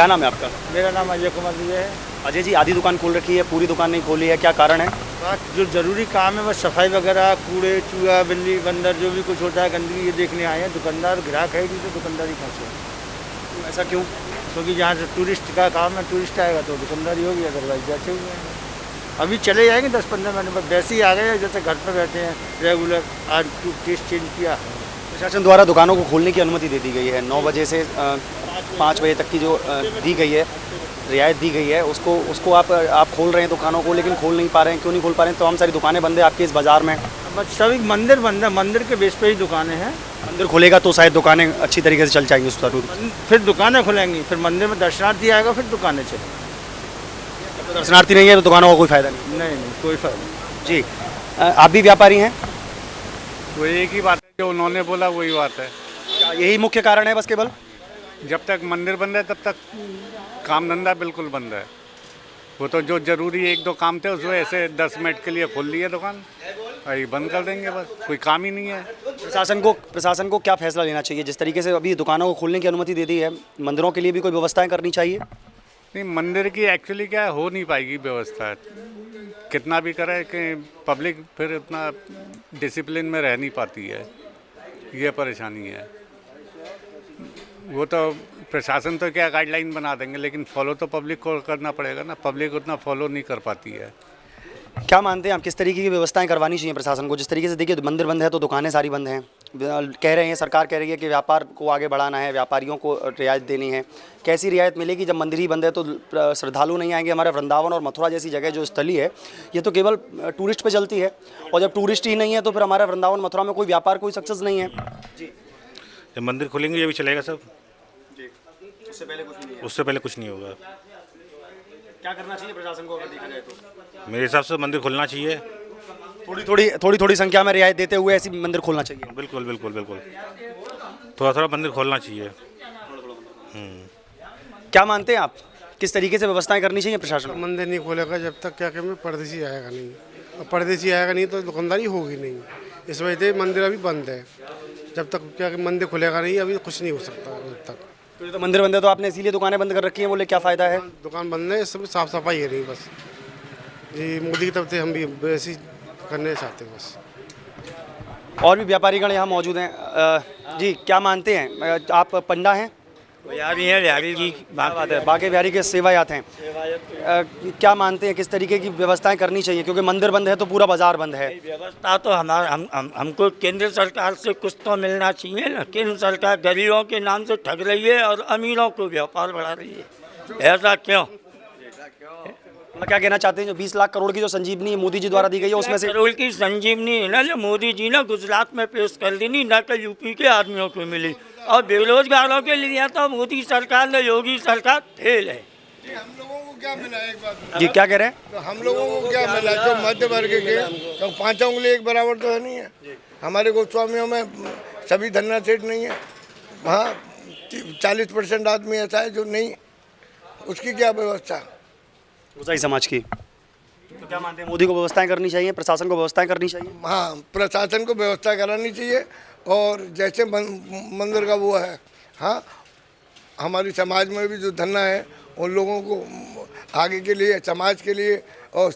क्या नाम है आपका? मेरा नाम अजय कुमार जी है। अजय जी, आधी दुकान खोल रखी है, पूरी दुकान नहीं खोली है, क्या कारण है? बात जो ज़रूरी काम है बस सफाई वगैरह, कूड़े चूहा बिल्ली बंदर जो भी कुछ होता है गंदगी ये देखने आए हैं। दुकानदार ग्राहक है नहीं तो दुकानदारी कहाँ से? ऐसा क्यों? क्योंकि जहाँ से टूरिस्ट का काम है, टूरिस्ट आएगा तो दुकानदारी होगी, अदरवाइज जैसे हुए हैं अभी चले जाएंगे 10-15 मिनट में। वैसे ही आ गए जैसे घर पर बैठे हैं रेगुलर। आज टेस्ट चेंज किया। प्रशासन द्वारा दुकानों को खोलने की अनुमति दे दी गई है। 9 बजे से 5 बजे तक की जो दी गई है, रियायत दी गई है, उसको आप खोल रहे हैं दुकानों को, लेकिन खोल नहीं पा रहे हैं। क्यों नहीं खोल पा रहे हैं? तो हम सारी दुकानें बंद है आपके इस बाज़ार में। बस सभी मंदिर बंद है, मंदिर के बेस पे ही दुकानें हैं। मंदिर खुलेगा तो शायद दुकानें अच्छी तरीके से चल जाएंगी उस पर। फिर दुकानें खुलेंगी, फिर मंदिर में दर्शनार्थी आएगा, फिर दुकानें चलेंगी। दर्शनार्थी नहीं है तो दुकानों का कोई फ़ायदा नहीं। नहीं कोई फायदा नहीं। जी, आप भी व्यापारी हैं? वो एक ही बात है जो उन्होंने बोला वही बात है। क्या यही मुख्य कारण है बस केवल? जब तक मंदिर बंद है तब तक काम धंधा बिल्कुल बंद है। वो तो जो जरूरी 1-2 काम थे उसमें ऐसे 10 मिनट के लिए खोल लिए दुकान, अभी बंद कर देंगे, बस कोई काम ही नहीं है। प्रशासन को क्या फैसला लेना चाहिए? जिस तरीके से अभी दुकानों को खोलने की अनुमति दे दी है, मंदिरों के लिए भी कोई व्यवस्थाएं करनी चाहिए? नहीं, मंदिर की एक्चुअली क्या है, हो नहीं पाएगी व्यवस्था। कितना भी करे कि पब्लिक फिर उतना डिसिप्लिन में रह नहीं पाती है, ये परेशानी है। वो तो प्रशासन तो क्या गाइडलाइन बना देंगे, लेकिन फॉलो तो पब्लिक को करना पड़ेगा ना। पब्लिक उतना फॉलो नहीं कर पाती है। क्या मानते हैं आप, किस तरीके की व्यवस्थाएं करवानी चाहिए प्रशासन को? जिस तरीके से देखिए मंदिर बंद है तो दुकानें सारी बंद हैं। कह रहे हैं, सरकार कह रही है कि व्यापार को आगे बढ़ाना है, व्यापारियों को रियायत देनी है। कैसी रियायत मिलेगी जब मंदिर ही बंद है? तो श्रद्धालु नहीं आएंगे। हमारे वृंदावन और मथुरा जैसी जगह जो स्थली है ये तो केवल टूरिस्ट पे चलती है, और जब टूरिस्ट ही नहीं है तो फिर हमारा वृंदावन मथुरा में कोई व्यापार, कोई सक्सेस नहीं है। जी, जब मंदिर खुलेंगे ये भी चलेगा सब। जी, उससे पहले कुछ नहीं है। उससे पहले कुछ नहीं होगा। क्या करना चाहिए प्रशासन को अगर देखा जाए तो? मेरे हिसाब से मंदिर खुलना चाहिए। थोड़ी संख्या में रियायत देते हुए ऐसी मंदिर खोलना चाहिए। बिल्कुल बिल्कुल बिल्कुल, थोड़ा मंदिर खोलना चाहिए। क्या मानते हैं आप, किस तरीके से व्यवस्थाएं करनी चाहिए प्रशासन को? मंदिर नहीं खोलेगा जब तक क्या कहते परदेसी आएगा नहीं, और परदेसी आएगा नहीं तो दुकानदारी होगी नहीं। इस वजह से मंदिर अभी बंद है। जब तक क्या मंदिर खुलेगा नहीं अभी कुछ नहीं हो सकता जब तक। तो मंदिर बंद है तो आपने इसीलिए दुकानें बंद कर रखी हैं, बोले क्या फ़ायदा है? दुकान बंद है, इसमें साफ सफाई है नहीं बस। जी, मोदी की तरफ से हम भी वैसे करने चाहते हैं बस। और भी व्यापारीगण यहाँ मौजूद हैं। जी, क्या मानते हैं आप? पंडा हैं? बिहारी है, बिहारी जी। बात है, बाके बिहारी के सेवायात हैं। क्या मानते हैं किस तरीके की व्यवस्थाएं करनी चाहिए? क्योंकि मंदिर बंद है तो पूरा बाजार बंद है। व्यवस्था तो हमको केंद्र सरकार से कुछ तो मिलना चाहिए ना। केंद्र सरकार गरीबों के नाम से ठग रही है और अमीरों को व्यापार बढ़ा रही है। ऐसा क्यों? क्या कहना चाहते हैं, जो 20 लाख करोड़ की जो संजीवनी मोदी जी द्वारा दी गई है उसमें से? करोड़ की संजीवनी है ना जो मोदी जी ने गुजरात में पेश कर दी, नहीं ना कि यूपी के आदमियों को मिली। और बेरोजगारों के लिए तो मोदी सरकार ने, योगी सरकार फेल है। हम लोगों को क्या मिला एक बात? जी, क्या कह रहे हैं? तो हम लोगों को क्या मिला? जो मध्य वर्ग के तो पांचों के लिए एक बराबर तो है नहीं है। हमारे गोस्वामियों में सभी धन्ना सेठ नहीं है। हाँ, 40% आदमी ऐसा है जो नहीं, उसकी क्या व्यवस्था? गोसाई समाज की। तो क्या मानते हैं, मोदी को व्यवस्थाएं करनी चाहिए, प्रशासन को व्यवस्थाएं करनी चाहिए? हाँ, प्रशासन को व्यवस्था करानी चाहिए। और जैसे मंदिर का वो है, हाँ, हमारी समाज में भी जो धन्ना है उन लोगों को आगे के लिए, समाज के लिए और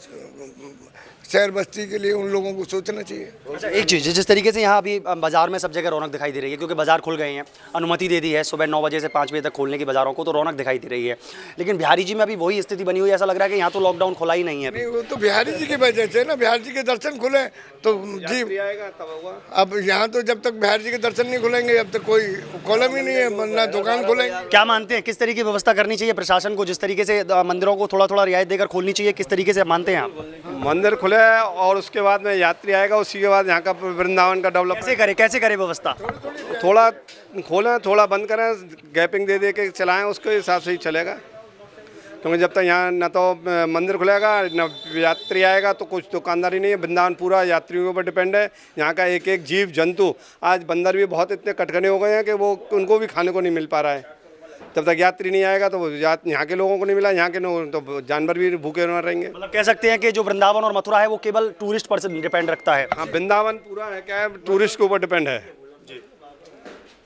शहर बस्ती के लिए उन लोगों को सोचना चाहिए। अच्छा, एक चीज़, जिस तरीके से यहाँ अभी बाजार में सब जगह रौनक दिखाई दे रही है, क्योंकि बाजार खुल गए हैं, अनुमति दे दी है सुबह 9 बजे से 5 बजे तक खोलने की बाजारों को, तो रौनक दिखाई दे रही है। लेकिन बिहारी जी में अभी वही स्थिति बनी हुई है। ऐसा लग रहा है कि यहाँ तो लॉकडाउन खुला ही नहीं है। नहीं, वो तो बिहारी जी की वजह से ना, बिहारी जी के दर्शन खुले तो जी आएगा तब होगा। अब यहाँ तो जब तक बिहारी जी के दर्शन नहीं खुलेंगे अब तक कोई कॉलम ही नहीं है, ना दुकान खुलेंगे। क्या मानते हैं, किस तरीके की व्यवस्था करनी चाहिए प्रशासन को? जिस तरीके से मंदिरों को थोड़ा रियायत देकर खोलनी चाहिए, किस तरीके से मानते हैं आप? मंदिर खुले और उसके बाद में यात्री आएगा, उसी के बाद यहाँ का वृंदावन का डेवलप कैसे करे व्यवस्था? थोड़ा खोलें, थोड़ा बंद करें, गैपिंग दे के चलाएं, उसके हिसाब से ही चलेगा। क्योंकि जब तक यहाँ न तो मंदिर खुलेगा न यात्री आएगा तो कुछ दुकानदारी नहीं है। वृंदावन पूरा यात्रियों के ऊपर डिपेंड है। यहाँ का एक एक जीव जंतु, आज बंदर भी बहुत इतने कटकने हो गए हैं कि वो उनको भी खाने को नहीं मिल पा रहा है। जब तक यात्री नहीं आएगा तो यहाँ के लोगों को नहीं मिला, यहाँ के तो जानवर भी भूखे न रहेंगे। मतलब कह सकते हैं कि जो वृंदावन और मथुरा है वो केवल टूरिस्ट पर डिपेंड रखता है। हाँ, वृंदावन पूरा है क्या है, टूरिस्ट के ऊपर डिपेंड है।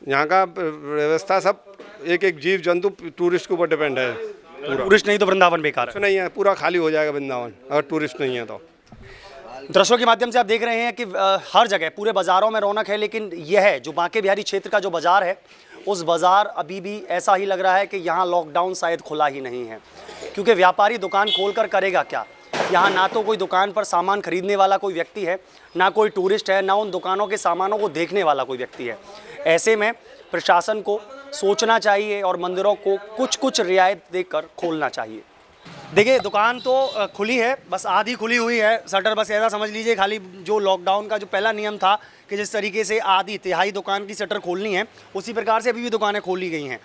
यहाँ का व्यवस्था सब एक एक जीव जंतु टूरिस्ट के ऊपर डिपेंड है पूरा। टूरिस्ट नहीं तो वृंदावन बेकार है। कुछ नहीं है, पूरा खाली हो जाएगा वृंदावन अगर टूरिस्ट नहीं है तो। दृश्यों के माध्यम से आप देख रहे हैं कि हर जगह पूरे बाजारों में रौनक है, लेकिन यह है जो बांके बिहारी क्षेत्र का जो बाजार है, उस बाजार अभी भी ऐसा ही लग रहा है कि यहाँ लॉकडाउन शायद खुला ही नहीं है, क्योंकि व्यापारी दुकान खोलकर करेगा क्या। यहाँ ना तो कोई दुकान पर सामान खरीदने वाला कोई व्यक्ति है, ना कोई टूरिस्ट है, ना उन दुकानों के सामानों को देखने वाला कोई व्यक्ति है। ऐसे में प्रशासन को सोचना चाहिए और मंदिरों को कुछ कुछ रियायत देकर खोलना चाहिए। देखिए दुकान तो खुली है, बस आधी खुली हुई है शटर, बस ऐसा समझ लीजिए खाली जो लॉकडाउन का जो पहला नियम था कि जिस तरीके से आधी तिहाई दुकान की शटर खोलनी है, उसी प्रकार से अभी भी दुकानें खोली गई हैं।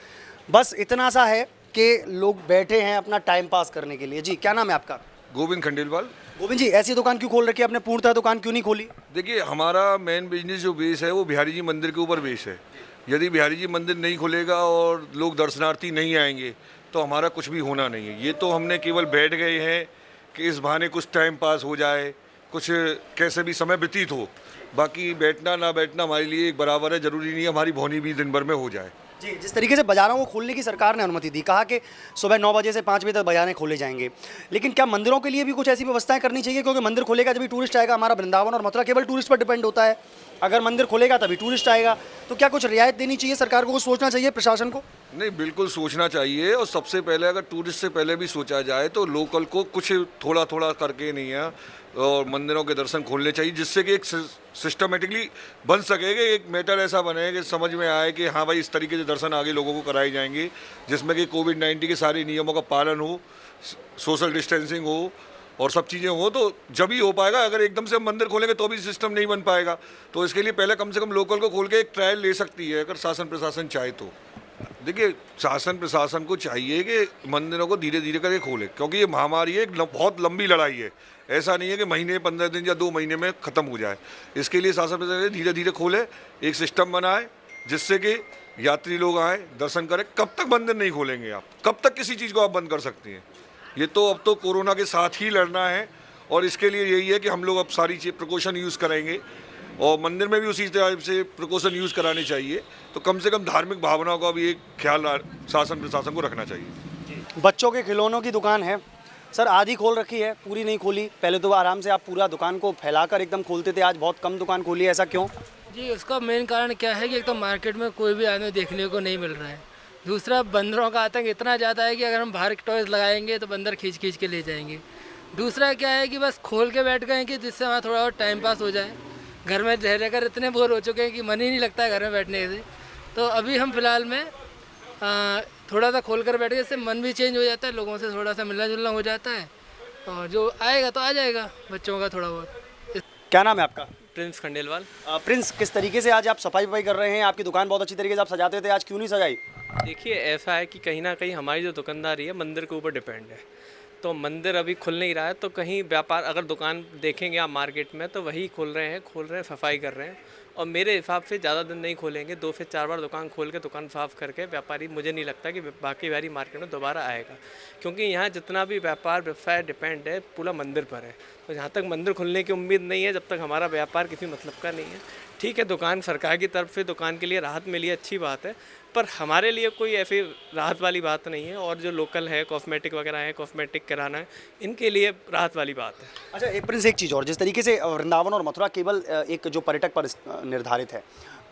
बस इतना सा है कि लोग बैठे हैं अपना टाइम पास करने के लिए। जी क्या नाम है आपका? गोविंद खंडेलवाल। गोविंद जी, ऐसी दुकान क्यों खोल रखी है आपने? पूर्णतः दुकान क्यों नहीं खोली? देखिए हमारा मेन बिजनेस जो बेस है वो बिहारी जी मंदिर के ऊपर बेस है। यदि बिहारी जी मंदिर नहीं खुलेगा और लोग दर्शनार्थी नहीं आएंगे तो हमारा कुछ भी होना नहीं है। ये तो हमने केवल बैठ गए हैं कि इस बहाने कुछ टाइम पास हो जाए, कुछ कैसे भी समय व्यतीत हो। बाकी बैठना ना बैठना हमारे लिए एक बराबर है, ज़रूरी नहीं है हमारी भौनी भी दिन भर में हो जाए। जी, जिस तरीके से बाज़ारों को खोलने की सरकार ने अनुमति दी, कहा कि सुबह 9 बजे से 5 बजे तक बाज़ारें खोले जाएंगे, लेकिन क्या मंदिरों के लिए भी कुछ ऐसी व्यवस्थाएं करनी चाहिए? क्योंकि मंदिर खुलेगा जब भी टूरिस्ट आएगा। हमारा वृंदावन और मथुरा केवल टूरिस्ट पर डिपेंड होता है। अगर मंदिर खुलेगा तभी टूरिस्ट आएगा, तो क्या कुछ रियायत देनी चाहिए सरकार को? कुछ सोचना चाहिए प्रशासन को? नहीं, बिल्कुल सोचना चाहिए। और सबसे पहले अगर टूरिस्ट से पहले भी सोचा जाए तो लोकल को कुछ थोड़ा थोड़ा करके नहीं है और मंदिरों के दर्शन खोलने चाहिए, जिससे कि एक सिस्टमेटिकली बन सके कि एक मैटर ऐसा बने कि समझ में आए कि हाँ भाई इस तरीके से दर्शन आगे लोगों को कराए जाएंगे, जिसमें कि कोविड-19 के सारे नियमों का पालन हो, सोशल डिस्टेंसिंग हो और सब चीज़ें हो, तो जब ही हो पाएगा। अगर एकदम से हम मंदिर खोलेंगे तो भी सिस्टम नहीं बन पाएगा। तो इसके लिए पहले कम से कम लोकल को खोल के एक ट्रायल ले सकती है अगर शासन प्रशासन चाहे तो। देखिए शासन प्रशासन को चाहिए कि मंदिरों को धीरे धीरे करके खोले, क्योंकि ये महामारी एक बहुत लंबी लड़ाई है। ऐसा नहीं है कि महीने 15 दिन या 2 महीने में ख़त्म हो जाए। इसके लिए शासन प्रशासन धीरे धीरे खोले, एक सिस्टम बनाए जिससे कि यात्री लोग आए, दर्शन करें। कब तक मंदिर नहीं खोलेंगे आप? कब तक किसी चीज़ को आप बंद कर सकती हैं? ये तो अब तो कोरोना के साथ ही लड़ना है और इसके लिए यही है कि हम लोग अब सारी चीज़ प्रिकॉशन यूज़ करेंगे और मंदिर में भी उसी तरह से प्रिकॉशन यूज़ कराने चाहिए। तो कम से कम धार्मिक भावनाओं का भी एक ख्याल शासन प्रशासन को रखना चाहिए। बच्चों के खिलौनों की दुकान है सर, आधी खोल रखी है, पूरी नहीं खोली। पहले तो आराम से आप पूरा दुकान को फैलाकर एकदम खोलते थे, आज बहुत कम दुकान खोली है, ऐसा क्यों? जी उसका मेन कारण क्या है कि एक तो मार्केट में कोई भी आदमी देखने को नहीं मिल रहा है। दूसरा बंदरों का आतंक इतना ज़्यादा है कि अगर हम बाहर टॉयज लगाएंगे तो बंदर खींच खींच के ले जाएंगे। दूसरा क्या है कि बस खोल के बैठ गए कि जिससे हमारा थोड़ा और टाइम पास हो जाए। घर में रह रहकर इतने बोर हो चुके हैं कि मन ही नहीं लगता है घर में बैठने से। तो अभी हम फिलहाल में थोड़ा सा खोल कर बैठ गए, इससे मन भी चेंज हो जाता है, लोगों से थोड़ा सा मिलना जुलना हो जाता है और जो आएगा तो आ जाएगा बच्चों का थोड़ा बहुत। क्या नाम है आपका? प्रिंस खंडेलवाल। प्रिंस, किस तरीके से आज आप सफाई वफाई कर रहे हैं? आपकी दुकान बहुत अच्छी तरीके से आप सजाते थे, आज क्यों नहीं सजाई? देखिए ऐसा है कि कहीं ना कहीं हमारी जो दुकानदारी है मंदिर के ऊपर डिपेंड है। तो मंदिर अभी खुल नहीं रहा है तो कहीं व्यापार अगर दुकान देखेंगे आप मार्केट में तो वही खोल रहे हैं, सफाई कर रहे हैं। और मेरे हिसाब से ज़्यादा दिन नहीं खोलेंगे, 2 से 4 बार दुकान खोल के दुकान साफ करके व्यापारी मुझे नहीं लगता कि बाकी बिहारी मार्केट में दोबारा आएगा, क्योंकि यहाँ जितना भी व्यापार व्यवसाय डिपेंड है पूरा मंदिर पर है। तो जहाँ तक मंदिर खुलने की उम्मीद नहीं है, जब तक हमारा व्यापार किसी मतलब का नहीं है। ठीक है, दुकान सरकार की तरफ से दुकान के लिए राहत मिली, अच्छी बात है, पर हमारे लिए कोई ऐसी राहत वाली बात नहीं है। और जो लोकल है, कॉस्मेटिक वगैरह है, कॉस्मेटिक किराना है, इनके लिए राहत वाली बात है। अच्छा एक प्रिंस, एक चीज़ और, जिस तरीके से वृंदावन और मथुरा केवल एक जो पर्यटक पर निर्धारित है,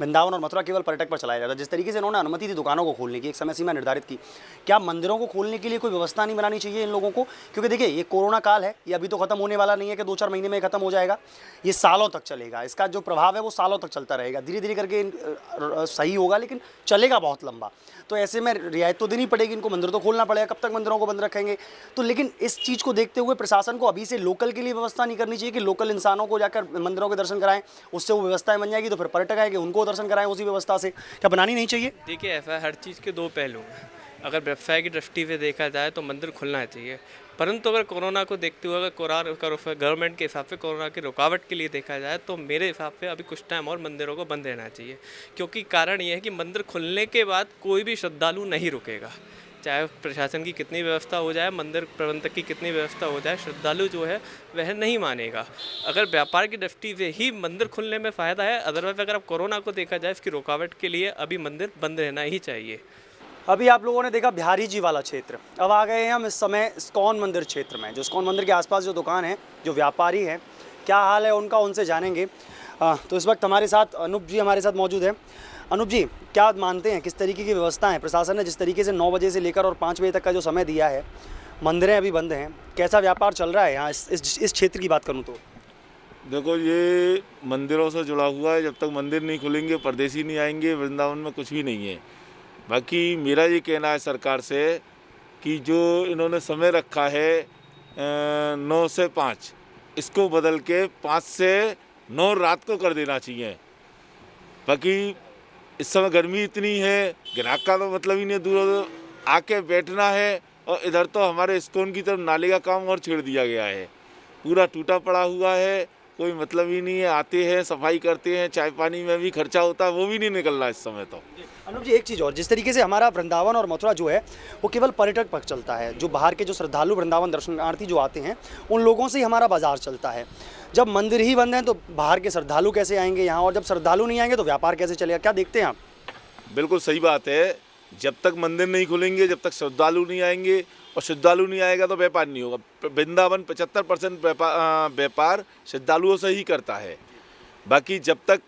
वृंदावन और मथुरा केवल पर्यटक पर चलाया जाता है, जिस तरीके से इन्होंने अनुमति दी दुकानों को खोलने की, एक समय सीमा निर्धारित की, क्या मंदिरों को खोलने के लिए कोई व्यवस्था नहीं बनानी चाहिए इन लोगों को? क्योंकि देखिए ये कोरोना काल है, ये अभी तो खत्म होने वाला नहीं है कि 2-4 महीने में खत्म हो जाएगा, ये सालों तक चलेगा। इसका जो प्रभाव है वो सालों तक चलता रहेगा, धीरे धीरे करके सही होगा, लेकिन चलेगा बहुत लंबा। तो ऐसे में रियायत तो देनी पड़ेगी इनको, मंदिर तो खोलना पड़ेगा, कब तक मंदिरों को बंद रखेंगे? तो लेकिन इस चीज़ को देखते हुए प्रशासन को अभी से लोकल के लिए व्यवस्था नहीं करनी चाहिए कि लोकल इंसानों को जाकर मंदिरों के दर्शन कराएं, उससे वो व्यवस्थाएं बन जाएगी, तो फिर पर्यटक आएंगे उनको दर्शन कराएं उसी व्यवस्था से? क्या बनानी नहीं चाहिए? देखिए ऐसा हर चीज़ के 2 पहलू हैं। अगर व्यवसाय की दृष्टि से देखा जाए तो मंदिर खुलना चाहिए, परंतु अगर कोरोना को देखते हुए अगर गवर्नमेंट के हिसाब से कोरोना की रुकावट के लिए देखा जाए तो मेरे हिसाब से अभी कुछ टाइम और मंदिरों को बंद रहना चाहिए। क्योंकि कारण ये है कि मंदिर खुलने के बाद कोई भी श्रद्धालु नहीं रुकेगा, चाहे प्रशासन की कितनी व्यवस्था हो जाए, मंदिर प्रबंधक की कितनी व्यवस्था हो जाए, श्रद्धालु जो है वह नहीं मानेगा। अगर व्यापार की दृष्टि से ही मंदिर खुलने में फ़ायदा है, अदरवाइज अगर अब कोरोना को देखा जाए इसकी रुकावट के लिए अभी मंदिर बंद रहना ही चाहिए। अभी आप लोगों ने देखा बिहारी जी वाला क्षेत्र, अब आ गए हैं हम इस समय इस्कॉन मंदिर क्षेत्र में। जो इस्कॉन मंदिर के आसपास जो दुकान है, जो व्यापारी हैं, क्या हाल है उनका, उनसे जानेंगे। तो इस वक्त हमारे साथ अनूप जी हमारे साथ मौजूद है। अनूप जी, क्या मानते हैं किस तरीके की व्यवस्था है? प्रशासन ने जिस तरीके से 9 बजे से लेकर और 5 बजे तक का जो समय दिया है, मंदिरें अभी बंद हैं, कैसा व्यापार चल रहा है यहाँ इस क्षेत्र की बात करूँ तो? देखो, ये मंदिरों से जुड़ा हुआ है। जब तक मंदिर नहीं खुलेंगे, परदेसी नहीं आएंगे, वृंदावन में कुछ भी नहीं है। बाकी मेरा ये कहना है सरकार से कि जो इन्होंने समय रखा है 9 से 5, इसको बदल के 5 से 9 रात को कर देना चाहिए। बाकी इस समय गर्मी इतनी है, ग्राहक का तो मतलब ही नहीं, दूर आके बैठना है। और इधर तो हमारे इस्कॉन की तरफ नाले का काम और छेड़ दिया गया है, पूरा टूटा पड़ा हुआ है, कोई मतलब ही नहीं है। आते हैं, सफाई करते हैं, चाय पानी में भी खर्चा होता है, वो भी नहीं निकल रहा इस समय तो। अनूप जी, एक चीज़ और, जिस तरीके से हमारा वृंदावन और मथुरा जो है वो केवल पर्यटक पक्ष चलता है, जो बाहर के जो श्रद्धालु वृंदावन दर्शनार्थी जो आते हैं उन लोगों से ही हमारा बाजार चलता है। जब मंदिर ही बंद हैं तो बाहर के श्रद्धालु कैसे आएंगे यहाँ, और जब श्रद्धालु नहीं आएंगे तो व्यापार कैसे चलेगा? क्या देखते हैं आप? बिल्कुल सही बात है। जब तक मंदिर नहीं खुलेंगे, जब तक श्रद्धालु नहीं आएंगे, और श्रद्धालु नहीं आएगा तो व्यापार नहीं होगा। वृंदावन 75% व्यापार श्रद्धालुओं से ही करता है। बाकी जब तक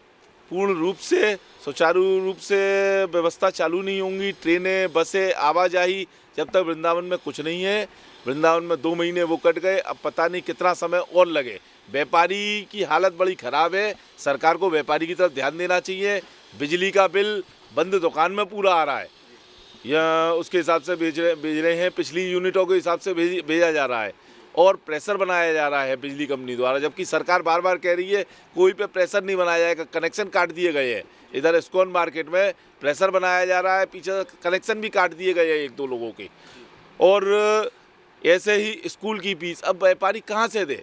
पूर्ण रूप से सुचारू रूप से व्यवस्था चालू नहीं होंगी, ट्रेनें, बसें, आवाजाही, जब तक वृंदावन में कुछ नहीं है। वृंदावन में 2 महीने वो कट गए, अब पता नहीं कितना समय और लगे। व्यापारी की हालत बड़ी ख़राब है। सरकार को व्यापारी की तरफ ध्यान देना चाहिए। बिजली का बिल बंद दुकान में पूरा आ रहा है, या उसके हिसाब से भेज रहे हैं, पिछली यूनिटों के हिसाब से भेजा जा रहा है, और प्रेशर बनाया जा रहा है बिजली कंपनी द्वारा। जबकि सरकार बार बार कह रही है कोई पे प्रेशर नहीं बनाया जाएगा, कनेक्शन काट दिए गए हैं। इधर इस्कॉन मार्केट में प्रेशर बनाया जा रहा है, पीछे कनेक्शन भी काट दिए गए हैं 1-2 लोगों के। और ऐसे ही स्कूल की फीस अब व्यापारी कहाँ से दे,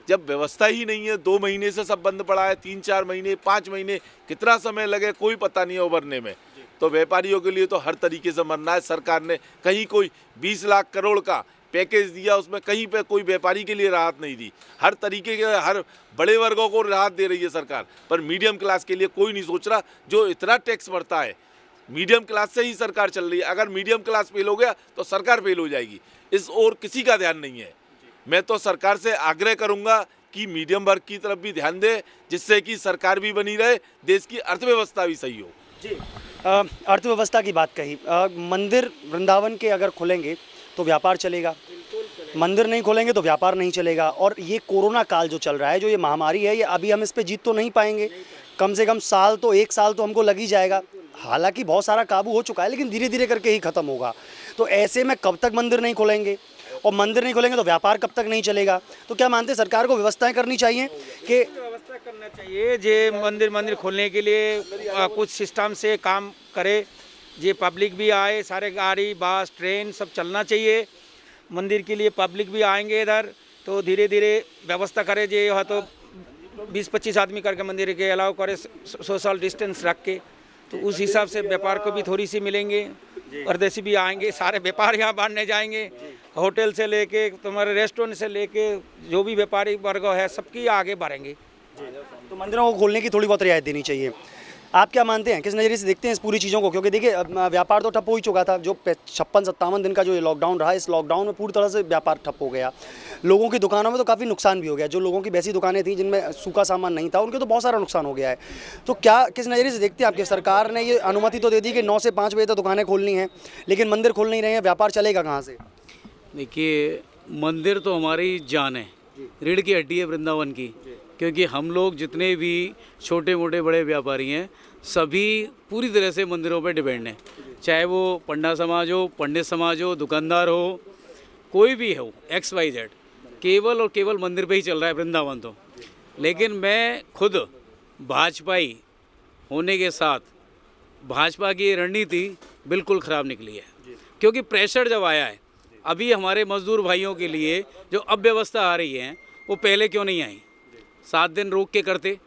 जब व्यवस्था ही नहीं है। 2 महीने से सब बंद पड़ा है, 3-4 महीने, 5 महीने, कितना समय लगे कोई पता नहीं है उभरने में। तो व्यापारियों के लिए तो हर तरीके से मरना है। सरकार ने कहीं कोई 20 लाख करोड़ का पैकेज दिया, उसमें कहीं पे कोई व्यापारी के लिए राहत नहीं दी। हर तरीके के हर बड़े वर्गों को राहत दे रही है सरकार, पर मीडियम क्लास के लिए कोई नहीं सोच रहा। जो इतना टैक्स भरता है, मीडियम क्लास से ही सरकार चल रही है। अगर मीडियम क्लास फेल हो गया तो सरकार फेल हो जाएगी। इस ओर किसी का ध्यान नहीं है। मैं तो सरकार से आग्रह करूँगा कि मीडियम वर्ग की तरफ भी ध्यान दे, जिससे कि सरकार भी बनी रहे, देश की अर्थव्यवस्था भी सही हो। जी, अर्थव्यवस्था की बात कही। मंदिर वृंदावन के अगर खुलेंगे तो व्यापार चलेगा, मंदिर नहीं खोलेंगे तो व्यापार नहीं चलेगा। और ये कोरोना काल जो चल रहा है, जो ये महामारी है, ये अभी हम इस पे जीत तो नहीं पाएंगे। कम से कम 1 साल तो हमको लग ही जाएगा। हालांकि बहुत सारा काबू हो चुका है, लेकिन धीरे धीरे करके ही ख़त्म होगा। तो ऐसे में कब तक मंदिर नहीं खोलेंगे, और मंदिर नहीं खोलेंगे तो व्यापार कब तक नहीं चलेगा? तो क्या मानते हैं सरकार को व्यवस्थाएं करनी चाहिए कि व्यवस्था करना चाहिए जे मंदिर खोलने के लिए कुछ सिस्टम से काम करे, जे पब्लिक भी आए, सारे गाड़ी, बस, ट्रेन सब चलना चाहिए। मंदिर के लिए पब्लिक भी आएंगे इधर, तो धीरे धीरे व्यवस्था करे। जे यहाँ तो 20-25 आदमी करके मंदिर के अलाउ करे, सोशल डिस्टेंस रख के, तो उस हिसाब से व्यापार को भी थोड़ी सी मिलेंगे। परदेसी भी आएंगे, सारे व्यापार यहाँ बढ़ने जाएंगे। होटल से लेके तुम्हारे रेस्टोरेंट से लेके जो भी व्यापारी वर्ग है सबकी आगे बढ़ेंगे। तो मंदिरों को खोलने की थोड़ी बहुत रियायत देनी चाहिए। आप क्या मानते हैं, किस नज़रिए से देखते हैं इस पूरी चीज़ों को? क्योंकि देखिए व्यापार तो ठप हो ही चुका था। जो 56-57 दिन का जो ये लॉकडाउन रहा, इस लॉकडाउन में पूरी तरह से व्यापार ठप हो गया। लोगों की दुकानों में तो काफ़ी नुकसान भी हो गया। जो लोगों की वैसी दुकानें थी जिनमें सूखा सामान नहीं था, उनके तो बहुत सारा नुकसान हो गया है। तो क्या किस नज़रिए से देखते हैं आपकी सरकार ने ये अनुमति तो दे दी कि 9 से 5 बजे तक दुकानें खोलनी हैं, लेकिन मंदिर खोल नहीं रहे हैं, व्यापार चलेगा कहाँ से? देखिए, मंदिर तो हमारी जान है, रीढ़ की हड्डी है वृंदावन की। क्योंकि हम लोग जितने भी छोटे मोटे बड़े व्यापारी हैं, सभी पूरी तरह से मंदिरों पर डिपेंड हैं। चाहे वो पंडा समाज हो, पंडित समाज हो, दुकानदार हो, कोई भी हो, XYZ, केवल और केवल मंदिर पे ही चल रहा है वृंदावन तो। लेकिन मैं खुद भाजपाई होने के साथ भाजपा की रणनीति बिल्कुल ख़राब निकली है। क्योंकि प्रेशर जब आया है, अभी हमारे मजदूर भाइयों के लिए जो अव्यवस्था आ रही है, वो पहले क्यों नहीं आई? 7 दिन रोक के करते।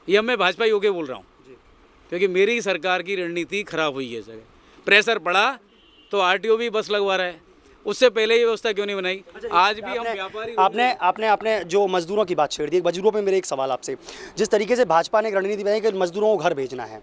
ये मैं भाजपाई होके बोल रहा हूँ, क्योंकि मेरी सरकार की रणनीति खराब हुई है। जगह प्रेशर पड़ा तो RTO भी बस लगवा रहा है, उससे पहले ये व्यवस्था क्यों नहीं बनाई? आज भी हम व्यापारी आपने जो मजदूरों की बात छेड़ दी। मजदूरों पे मेरे एक सवाल आपसे, जिस तरीके से भाजपा ने एक रणनीति बनाई कि मजदूरों को घर भेजना है,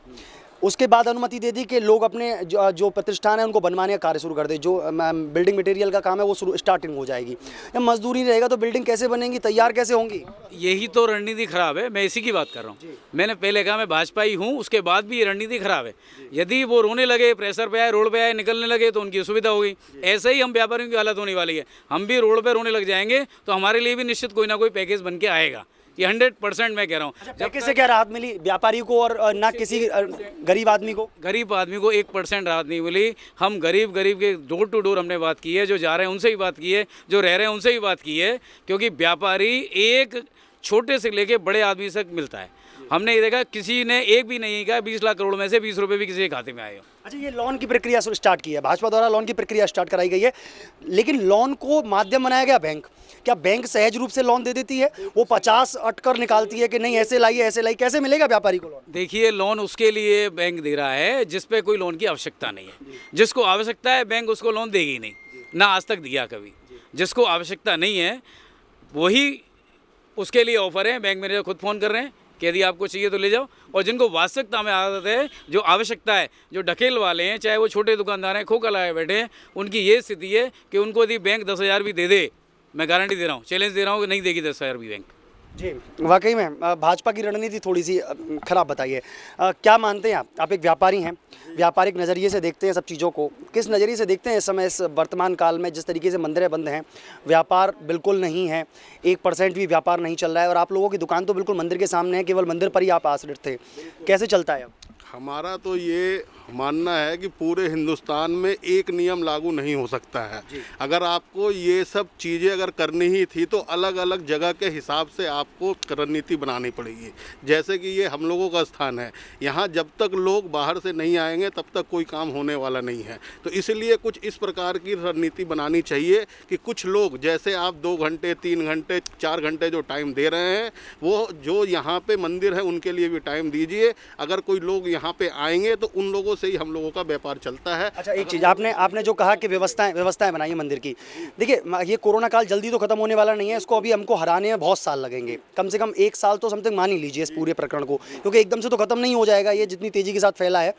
उसके बाद अनुमति दे दी कि लोग अपने जो प्रतिष्ठान है उनको बनवाने का कार्य शुरू कर दे, जो बिल्डिंग मटेरियल का काम है वो शुरू स्टार्टिंग हो जाएगी। जब मजदूरी रहेगा तो बिल्डिंग कैसे बनेंगी, तैयार कैसे होंगी? यही तो रणनीति खराब है। मैं इसी की बात कर रहा हूँ। मैंने पहले कहा मैं भाजपा ही हूँ, उसके बाद भी ये रणनीति खराब है। यदि वो रोने लगे, प्रेशर पे आए, रोड पे आए, निकलने लगे तो उनकी सुविधा होगी। ऐसे ही हम व्यापारियों की हालत होने वाली है। हम भी रोड पे रोने लग जाएंगे तो हमारे लिए भी निश्चित कोई ना कोई पैकेज बन के आएगा। ये 100% मैं कह रहा हूँ। पैकेज से क्या राहत मिली व्यापारी को और ना किसी गरीब आदमी को? गरीब आदमी को 1% राहत नहीं मिली। हम गरीब के डोर टू डोर हमने बात की है, जो जा रहे हैं उनसे ही बात की है, जो रह रहे हैं उनसे ही बात की है, क्योंकि व्यापारी एक छोटे से लेके बड़े आदमी तक मिलता है। हमने ये देखा किसी ने एक भी नहीं कहा 20 लाख करोड़ में से 20 रुपये भी किसी के खाते में आए हो। अच्छा, ये लोन की प्रक्रिया स्टार्ट की है भाजपा द्वारा, लोन की प्रक्रिया स्टार्ट कराई गई है, लेकिन लोन को माध्यम बनाया गया बैंक। क्या बैंक सहज रूप से लोन दे देती है? वो 50 अटकर निकालती है कि नहीं ऐसे लाइए ऐसे लाइए, कैसे मिलेगा व्यापारी को लोन? देखिए, लोन उसके लिए बैंक दे रहा है जिस पे कोई लोन की आवश्यकता नहीं है। जिसको आवश्यकता है बैंक उसको लोन देगी नहीं, ना आज तक दिया कभी। जिसको आवश्यकता नहीं है वही उसके लिए ऑफर है। बैंक मैनेजर खुद फ़ोन कर रहे हैं कि यदि आपको चाहिए तो ले जाओ। और जिनको वास्तविकता में आदत है, जो आवश्यकता है, जो ढकेल वाले हैं, चाहे वो छोटे दुकानदार हैं, खोखा लगाए बैठे हैं, उनकी ये स्थिति है कि उनको यदि बैंक 10,000 भी दे दे, मैं गारंटी दे रहा हूँ, चैलेंज दे रहा हूँ कि नहीं देगी 10,000 भी बैंक। जी, वाकई में भाजपा की रणनीति थोड़ी सी खराब बताइए। क्या मानते हैं आप एक व्यापारी हैं, व्यापारिक नज़रिए से देखते हैं सब चीज़ों को, किस नज़रिए से देखते हैं इस समय, इस वर्तमान काल में जिस तरीके से मंदिरें बंद हैं, व्यापार बिल्कुल नहीं है, 1% भी व्यापार नहीं चल रहा है, और आप लोगों की दुकान तो बिल्कुल मंदिर के सामने है, केवल मंदिर पर ही आप आश्रित थे, कैसे चलता है अब? हमारा तो ये मानना है कि पूरे हिंदुस्तान में एक नियम लागू नहीं हो सकता है। अगर आपको ये सब चीज़ें अगर करनी ही थी तो अलग अलग जगह के हिसाब से आपको रणनीति बनानी पड़ेगी। जैसे कि ये हम लोगों का स्थान है, यहाँ जब तक लोग बाहर से नहीं आएंगे तब तक कोई काम होने वाला नहीं है। तो इसलिए कुछ इस प्रकार की रणनीति बनानी चाहिए कि कुछ लोग, जैसे आप 2 घंटे 3 घंटे 4 घंटे जो टाइम दे रहे हैं, वो जो यहाँ पे मंदिर है उनके लिए भी टाइम दीजिए। अगर कोई लोग यहाँ पे आएंगे तो उन लोगों से ही हम लोगों का व्यापार चलता है। अच्छा, एक चीज़ आपने जो कहा कि व्यवस्थाएं बनाई मंदिर की, देखिए ये कोरोना काल जल्दी तो खत्म होने वाला नहीं है, इसको अभी हमको हराने में बहुत साल लगेंगे, कम से कम 1 साल तो समथिंग मान ही लीजिए इस पूरे प्रकरण को, क्योंकि एकदम से तो खत्म नहीं हो जाएगा ये, जितनी तेज़ी के साथ फैला है।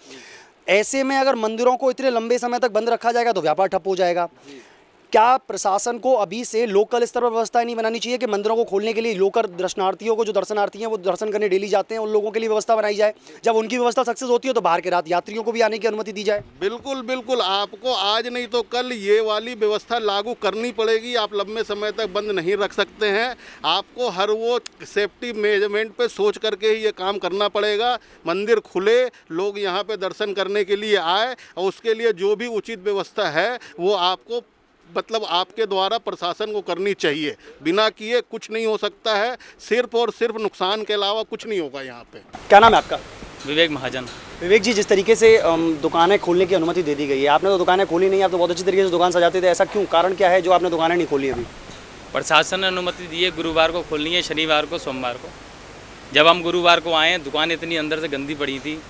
ऐसे में अगर मंदिरों को इतने लंबे समय तक बंद रखा जाएगा तो व्यापार ठप हो जाएगा। क्या प्रशासन को अभी से लोकल स्तर पर व्यवस्थाएं नहीं बनानी चाहिए कि मंदिरों को खोलने के लिए लोकल दर्शनार्थियों को, जो दर्शनार्थी हैं वो दर्शन करने डेली जाते हैं, उन लोगों के लिए व्यवस्था बनाई जाए? जब उनकी व्यवस्था सक्सेस होती है तो बाहर के रात यात्रियों को भी आने की अनुमति दी जाए। बिल्कुल बिल्कुल, आपको आज नहीं तो कल ये वाली व्यवस्था लागू करनी पड़ेगी। आप लंबे समय तक बंद नहीं रख सकते हैं। आपको हर वो सेफ्टी मेजरमेंट पे सोच करके ही ये काम करना पड़ेगा। मंदिर खुले, लोग यहाँ पे दर्शन करने के लिए आए, और उसके लिए जो भी उचित व्यवस्था है वो आपको, मतलब आपके द्वारा प्रशासन को करनी चाहिए। बिना किए कुछ नहीं हो सकता है, सिर्फ और सिर्फ नुकसान के अलावा कुछ नहीं होगा यहाँ पे। क्या नाम है आपका? विवेक महाजन। विवेक जी, जिस तरीके से दुकानें खोलने की अनुमति दे दी गई है, आपने तो दुकानें खोली नहीं, आप तो बहुत अच्छी तरीके से दुकान सजाते थे, ऐसा क्यों, कारण क्या है जो आपने दुकानें नहीं खोली अभी? प्रशासन ने अनुमति दी है, गुरुवार को खोलनी है, शनिवार को, सोमवार को। जब हम गुरुवार को आए, दुकान इतनी अंदर से गंदी पड़ी थी,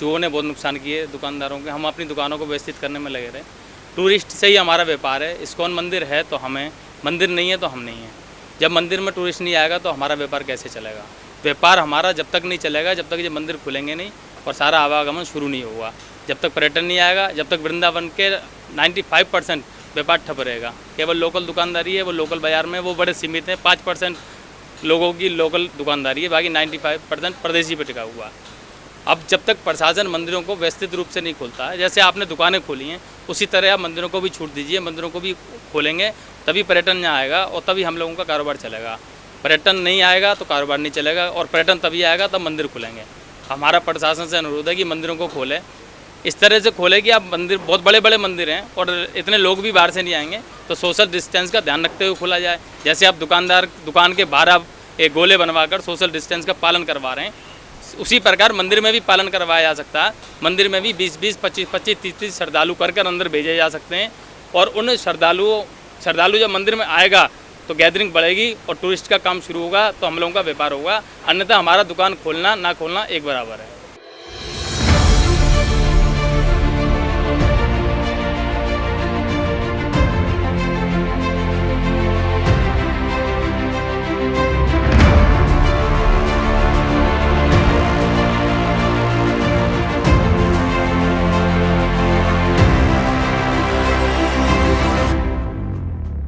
चूहों ने बहुत नुकसान किए दुकानदारों के। हम अपनी दुकानों को व्यवस्थित करने में लगे रहे। टूरिस्ट से ही हमारा व्यापार है। इस्कॉन मंदिर है तो हमें, मंदिर नहीं है तो हम नहीं हैं। जब मंदिर में टूरिस्ट नहीं आएगा तो हमारा व्यापार कैसे चलेगा? व्यापार हमारा जब तक नहीं चलेगा, जब तक ये मंदिर खुलेंगे नहीं और सारा आवागमन शुरू नहीं होगा, जब तक पर्यटन नहीं आएगा, जब तक वृंदावन के 95% व्यापार ठप रहेगा। केवल लोकल दुकानदारी है, वो लोकल बाज़ार में वो बड़े सीमित हैं। 5% लोगों की लोकल दुकानदारी है, बाकी 95% परदेशी पर टिका हुआ है। अब जब तक प्रशासन मंदिरों को व्यवस्थित रूप से नहीं खोलता है, जैसे आपने दुकानें खोली हैं उसी तरह आप मंदिरों को भी छूट दीजिए। मंदिरों को भी खोलेंगे तभी पर्यटन यहाँ आएगा और तभी हम लोगों का कारोबार चलेगा। पर्यटन नहीं आएगा तो कारोबार नहीं चलेगा, और पर्यटन तभी आएगा तब मंदिर खुलेंगे। हमारा प्रशासन से अनुरोध है कि मंदिरों को खोले, इस तरह से खोले कि आप मंदिर, बहुत बड़े बड़े मंदिर हैं और इतने लोग भी बाहर से नहीं आएंगे, तो सोशल डिस्टेंस का ध्यान रखते हुए खोला जाए। जैसे आप दुकान के बाहर आप एक गोले बनवाकर सोशल डिस्टेंस का पालन करवा रहे हैं, उसी प्रकार मंदिर में भी पालन करवाया जा सकता है। मंदिर में भी 20-20, 25-25, 30-30 श्रद्धालु कर अंदर भेजे जा सकते हैं, और उन श्रद्धालु जब मंदिर में आएगा तो गैदरिंग बढ़ेगी और टूरिस्ट का काम शुरू होगा, तो हम लोगों का व्यापार होगा। अन्यथा हमारा दुकान खोलना ना खोलना एक बराबर है।